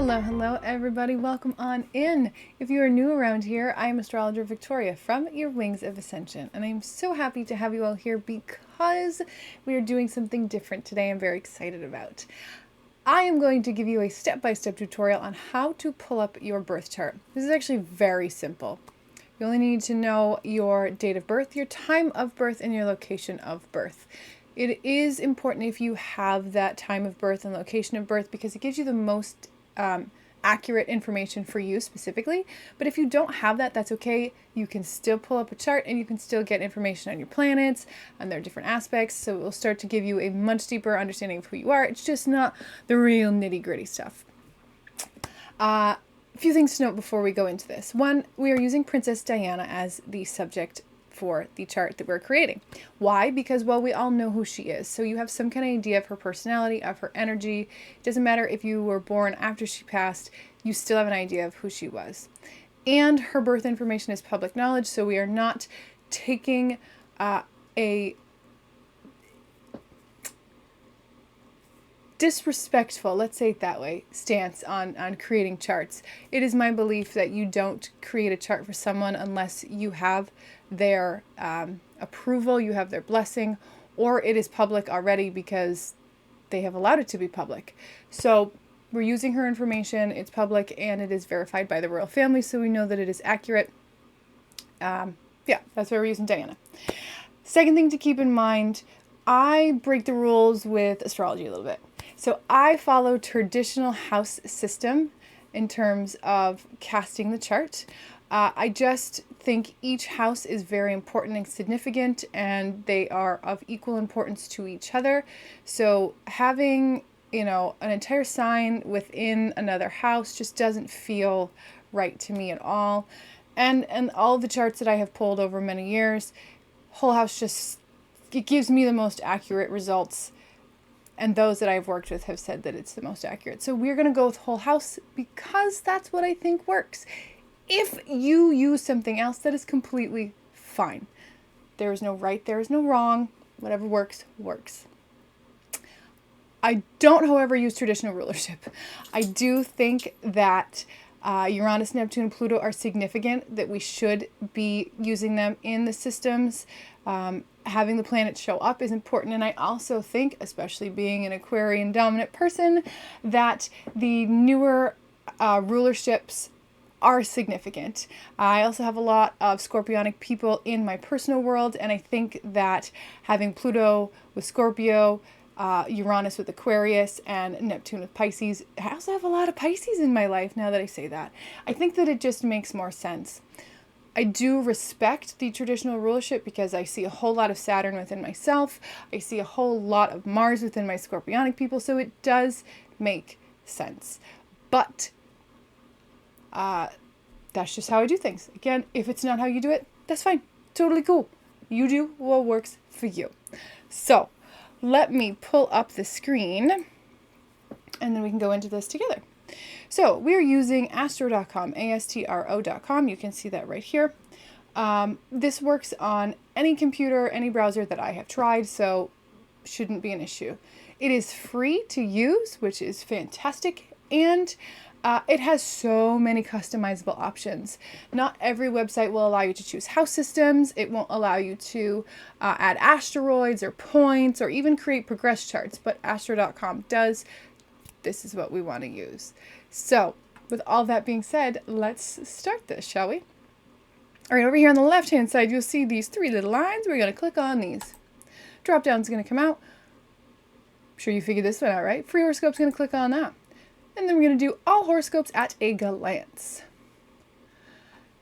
Hello everybody, welcome on in. If you are new around here, I am astrologer Victoria from Your Wings of Ascension, and I'm so happy to have you all here because we are doing something different today I'm very excited about. I am going to give you a step-by-step tutorial on how to pull up your birth chart. This is actually very simple. You only need to know your date of birth, your time of birth, and your location of birth. It is important if you have that time of birth and location of birth because it gives you the most accurate information for you specifically. But if you don't have that, that's okay. You can still pull up a chart and you can still get information on your planets and their different aspects. So it will start to give you a much deeper understanding of who you are. It's just not the real nitty-gritty stuff. A few things to note before we go into this. One, we are using Princess Diana as the subject for the chart that we're creating. Why? Because, well, we all know who she is. So you have some kind of idea of her personality, of her energy. It doesn't matter if you were born after she passed, you still have an idea of who she was. And her birth information is public knowledge, so we are not taking a disrespectful, let's say it that way, stance on creating charts. It is my belief that you don't create a chart for someone unless you have their approval, you have their blessing, or it is public already because they have allowed it to be public. So we're using her information, it's public, and it is verified by the royal family, so we know that it is accurate. Yeah, that's why we're using Diana. Second thing to keep in mind, I break the rules with astrology a little bit. So I follow traditional house system in terms of casting the chart. I just think each house is very important and significant, and they are of equal importance to each other. So having, an entire sign within another house just doesn't feel right to me at all. And all the charts that I have pulled over many years, whole house it gives me the most accurate results. And those that I've worked with have said that it's the most accurate. So we're going to go with whole house because that's what I think works. If you use something else, that is completely fine. There is no right, there is no wrong. Whatever works, works. I don't, however, use traditional rulership. I do think that Uranus, Neptune, and Pluto are significant, that we should be using them in the systems. Having the planets show up is important, and I also think, especially being an Aquarian dominant person, that the newer rulerships are significant. I also have a lot of Scorpionic people in my personal world, and I think that having Pluto with Scorpio, Uranus with Aquarius, and Neptune with Pisces, I also have a lot of Pisces in my life now that I say that. I think that it just makes more sense. I do respect the traditional rulership because I see a whole lot of Saturn within myself. I see a whole lot of Mars within my Scorpionic people, so it does make sense. But that's just how I do things. Again, if it's not how you do it, that's fine. Totally cool. You do what works for you. So let me pull up the screen and then we can go into this together. So we're using astro.com, astro.com. You can see that right here. This works on any computer, any browser that I have tried, so shouldn't be an issue. It is free to use, which is fantastic, and it has so many customizable options. Not every website will allow you to choose house systems. It won't allow you to add asteroids or points or even create progress charts, but astro.com does. This is what we want to use. So with all that being said, let's start this, shall we? All right, over here on the left-hand side, you'll see these three little lines. We're going to click on these. Drop down is going to come out. I'm sure you figured this one out, right? Free horoscope is going to click on that. And then we're going to do all horoscopes at a glance.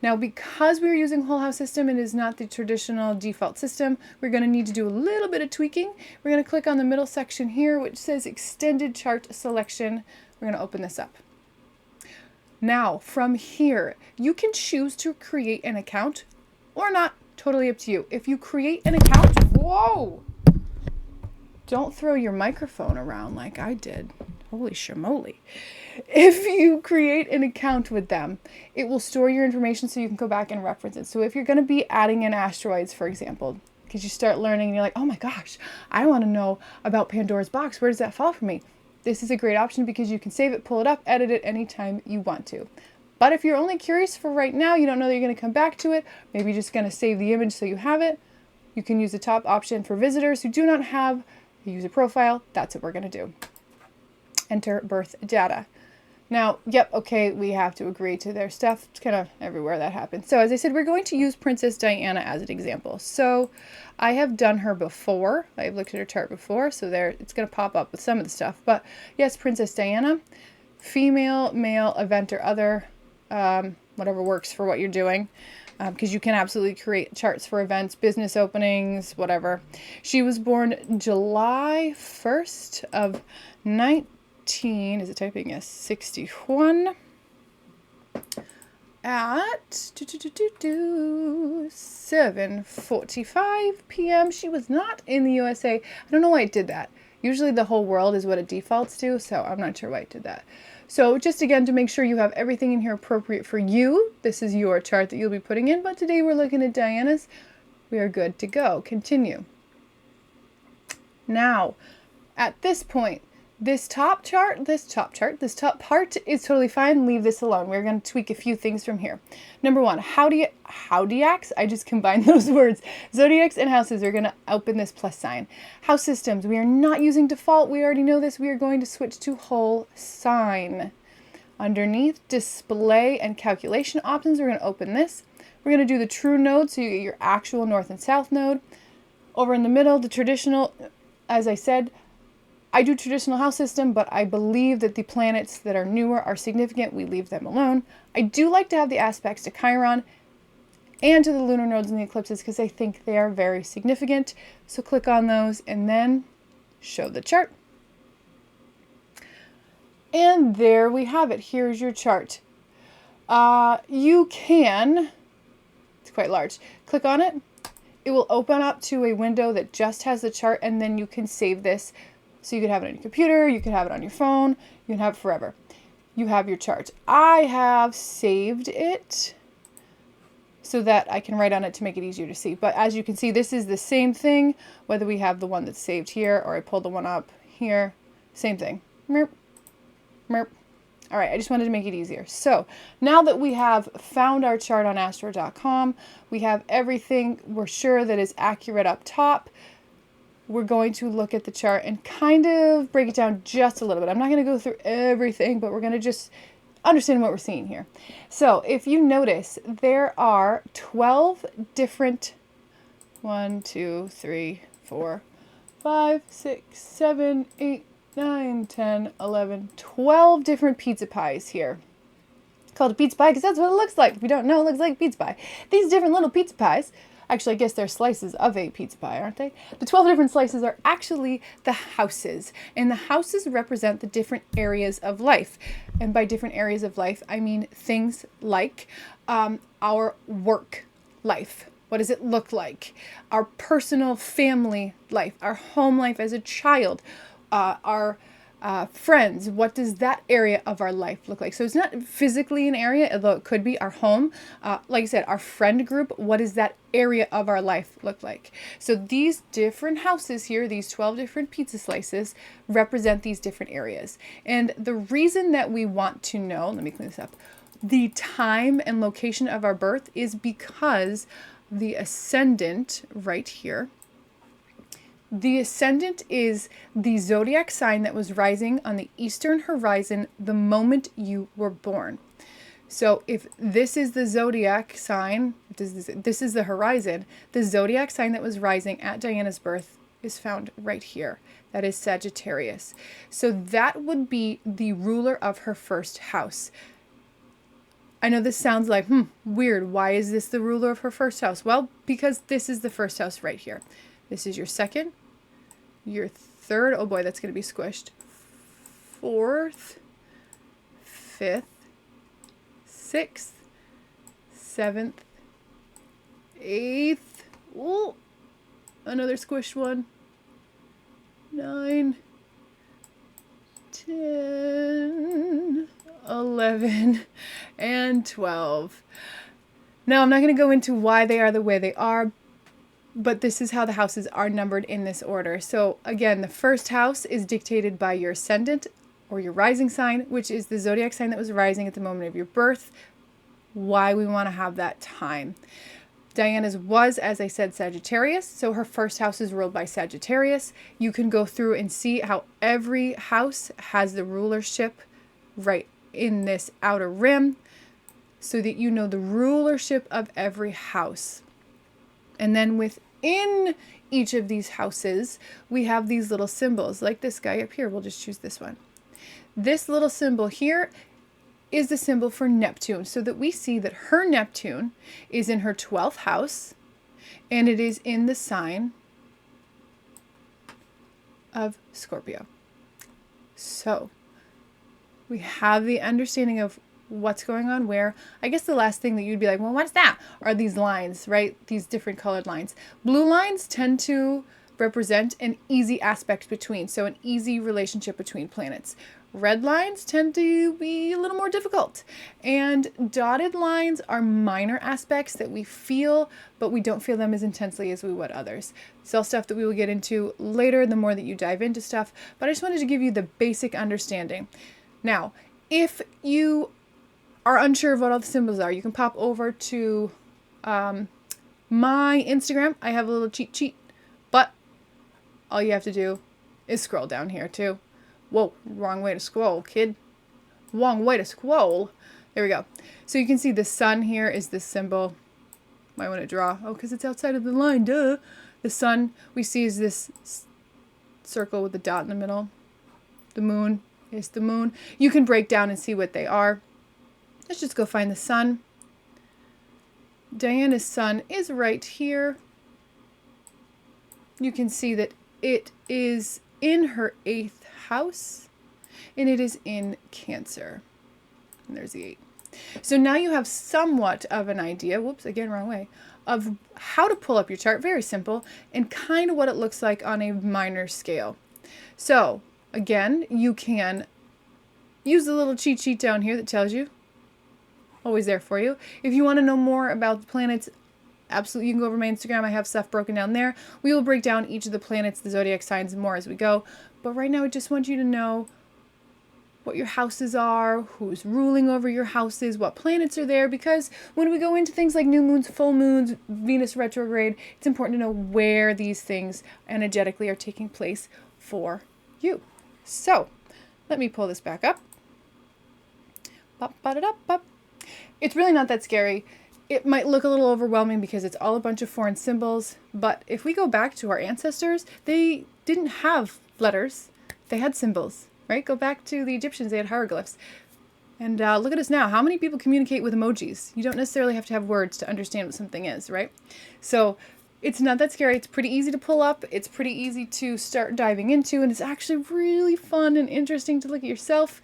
Now, because we're using whole house system, it is not the traditional default system. We're going to need to do a little bit of tweaking. We're going to click on the middle section here, which says extended chart selection. We're going to open this up. Now, from here, you can choose to create an account or not. Totally up to you. If you create an account, whoa! Don't throw your microphone around like I did. Holy shamoly. If you create an account with them, it will store your information so you can go back and reference it. So if you're going to be adding in asteroids, for example, because you start learning and you're like, oh my gosh, I want to know about Pandora's box. Where does that fall for me? this is a great option because you can save it, pull it up, edit it anytime you want to. But if you're only curious for right now, you don't know that you're going to come back to it, maybe you're just going to save the image so you have it, you can use the top option for visitors who do not have a user profile. That's what we're going to do. Enter birth data. Now, yep, okay, we have to agree to their stuff. It's kind of everywhere that happens. So as I said, we're going to use Princess Diana as an example. So I have done her before. I've looked at her chart before, so there it's going to pop up with some of the stuff. But yes, Princess Diana, female, male, event or other, whatever works for what you're doing. Because you can absolutely create charts for events, business openings, whatever. She was born July 1st of 61 at 7:45 p.m. She was not in the USA. I don't know why it did that. Usually the whole world is what it defaults to, so I'm not sure why it did that. So just again, to make sure you have everything in here appropriate for you, this is your chart that you'll be putting in, but today we're looking at Diana's. We are good to go. Continue. Now, at this point, this top part is totally fine. Leave this alone. We're going to tweak a few things from here. Number one, zodiacs. I just combined those words. Zodiacs and houses are going to open this plus sign. House systems. We are not using default. We already know this. We are going to switch to whole sign. Underneath, display and calculation options. We're going to open this. We're going to do the true node, so you get your actual north and south node. Over in the middle, the traditional, as I said, I do traditional house system, but I believe that the planets that are newer are significant. We leave them alone. I do like to have the aspects to Chiron and to the lunar nodes and the eclipses because I think they are very significant. So click on those and then show the chart. And there we have it. Here's your chart. You can, it's quite large, click on it. It will open up to a window that just has the chart, and then you can save this. So you could have it on your computer, you could have it on your phone, you can have it forever. You have your chart. I have saved it so that I can write on it to make it easier to see. But as you can see, this is the same thing, whether we have the one that's saved here or I pulled the one up here, same thing. Merp, merp. All right, I just wanted to make it easier. So now that we have found our chart on astro.com, we have everything we're sure that is accurate up top. We're going to look at the chart and kind of break it down just a little bit. I'm not going to go through everything, but we're going to just understand what we're seeing here. So if you notice, there are 12 different, 1, 2, 3, 4, 5, 6, 7, 8, 9, 10, 11, 12 different pizza pies here. Called a pizza pie because that's what it looks like. If you don't know, it looks like pizza pie. These different little pizza pies, actually, I guess they're slices of a pizza pie, aren't they? The 12 different slices are actually the houses. And the houses represent the different areas of life. And by different areas of life, I mean things like our work life. What does it look like? Our personal family life, our home life as a child, our friends, what does that area of our life look like? So it's not physically an area, although it could be our home. Like I said, our friend group, what does that area of our life look like? So these different houses here, these 12 different pizza slices, represent these different areas. And the reason that we want to know, let me clean this up, the time and location of our birth is because the ascendant right here, the ascendant is the zodiac sign that was rising on the eastern horizon the moment you were born. So if this is the zodiac sign, this is the horizon, the zodiac sign that was rising at Diana's birth is found right here. That is Sagittarius. So that would be the ruler of her first house. I know this sounds like, weird. Why is this the ruler of her first house? Well, because this is the first house right here. This is your second, your third, oh boy, that's going to be squished, fourth, fifth, sixth, seventh, eighth, ooh, another squished one, 9, 10, 11, and 12. Now, I'm not going to go into why they are the way they are, but this is how the houses are numbered in this order. So again, the first house is dictated by your ascendant. or your rising sign, which is the zodiac sign that was rising at the moment of your birth, why we want to have that time. Diana's was, as I said, Sagittarius, so her first house is ruled by Sagittarius. You can go through and see how every house has the rulership right in this outer rim, so that you know the rulership of every house. And then within each of these houses, we have these little symbols, like this guy up here. We'll just choose this one. This little symbol here is the symbol for Neptune, so that we see that her Neptune is in her 12th house, and it is in the sign of Scorpio. So we have the understanding of what's going on where. I guess the last thing that you'd be like, well, what's that? Are these lines, right? These different colored lines. Blue lines tend to represent an easy aspect between, so an easy relationship between planets. Red lines tend to be a little more difficult. And dotted lines are minor aspects that we feel, but we don't feel them as intensely as we would others. It's all stuff that we will get into later, the more that you dive into stuff. But I just wanted to give you the basic understanding. Now, if you are unsure of what all the symbols are, you can pop over to my Instagram. I have a little cheat sheet, but all you have to do is scroll down here too. Whoa, wrong way to scroll, kid. Wrong way to scroll. There we go. So you can see the sun here is this symbol. Might want to draw. Oh, because it's outside of the line, duh. The sun we see is this circle with the dot in the middle. The moon is the moon. You can break down and see what they are. Let's just go find the sun. Diana's sun is right here. You can see that it is in her 8th house, and it is in Cancer. And there's the 8. So now you have somewhat of an idea, whoops, again, wrong way, of how to pull up your chart, very simple, and kind of what it looks like on a minor scale. So again, you can use the little cheat sheet down here that tells you, always there for you. If you want to know more about the planets, absolutely, you can go over my Instagram. I have stuff broken down there. We will break down each of the planets, the zodiac signs, more as we go. But right now, I just want you to know what your houses are, who's ruling over your houses, what planets are there, because when we go into things like new moons, full moons, Venus retrograde, it's important to know where these things energetically are taking place for you. So let me pull this back up. It's really not that scary. It might look a little overwhelming because it's all a bunch of foreign symbols, but if we go back to our ancestors, they didn't have letters, they had symbols, right? Go back to the Egyptians, they had hieroglyphs. And look at us now. How many people communicate with emojis? You don't necessarily have to have words to understand what something is, right? So it's not that scary. It's pretty easy to pull up. It's pretty easy to start diving into, and it's actually really fun and interesting to look at yourself.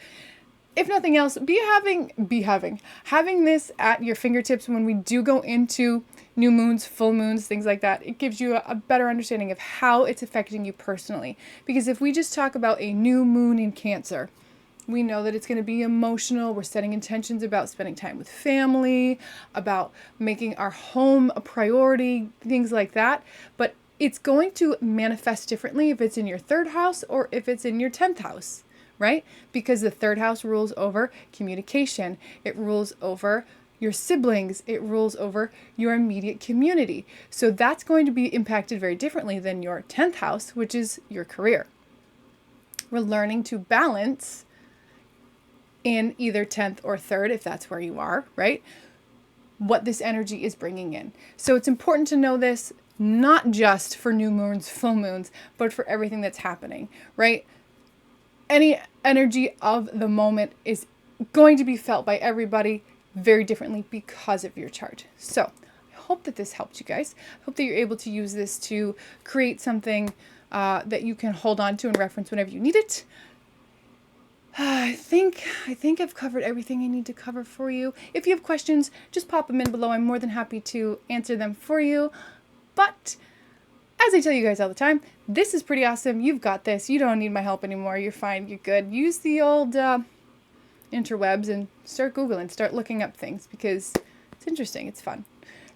If nothing else, having this at your fingertips when we do go into new moons, full moons, things like that. It gives you a better understanding of how it's affecting you personally. Because if we just talk about a new moon in Cancer, we know that it's going to be emotional. We're setting intentions about spending time with family, about making our home a priority, things like that. But it's going to manifest differently if it's in your 3rd house or if it's in your 10th house. Right? Because the 3rd house rules over communication. It rules over your siblings. It rules over your immediate community. So that's going to be impacted very differently than your 10th house, which is your career. We're learning to balance in either 10th or 3rd, if that's where you are, right? What this energy is bringing in. So it's important to know this, not just for new moons, full moons, but for everything that's happening, right? Any energy of the moment is going to be felt by everybody very differently because of your chart. So I hope that this helped you guys. I hope that you're able to use this to create something that you can hold on to and reference whenever you need it. I think I've covered everything I need to cover for you. If you have questions, just pop them in below. I'm more than happy to answer them for you. But as I tell you guys all the time, this is pretty awesome. You've got this. You don't need my help anymore. You're fine. You're good. Use the old interwebs and start Googling. Start looking up things because it's interesting. It's fun.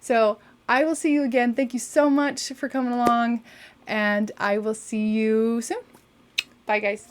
So I will see you again. Thank you so much for coming along, and I will see you soon. Bye, guys.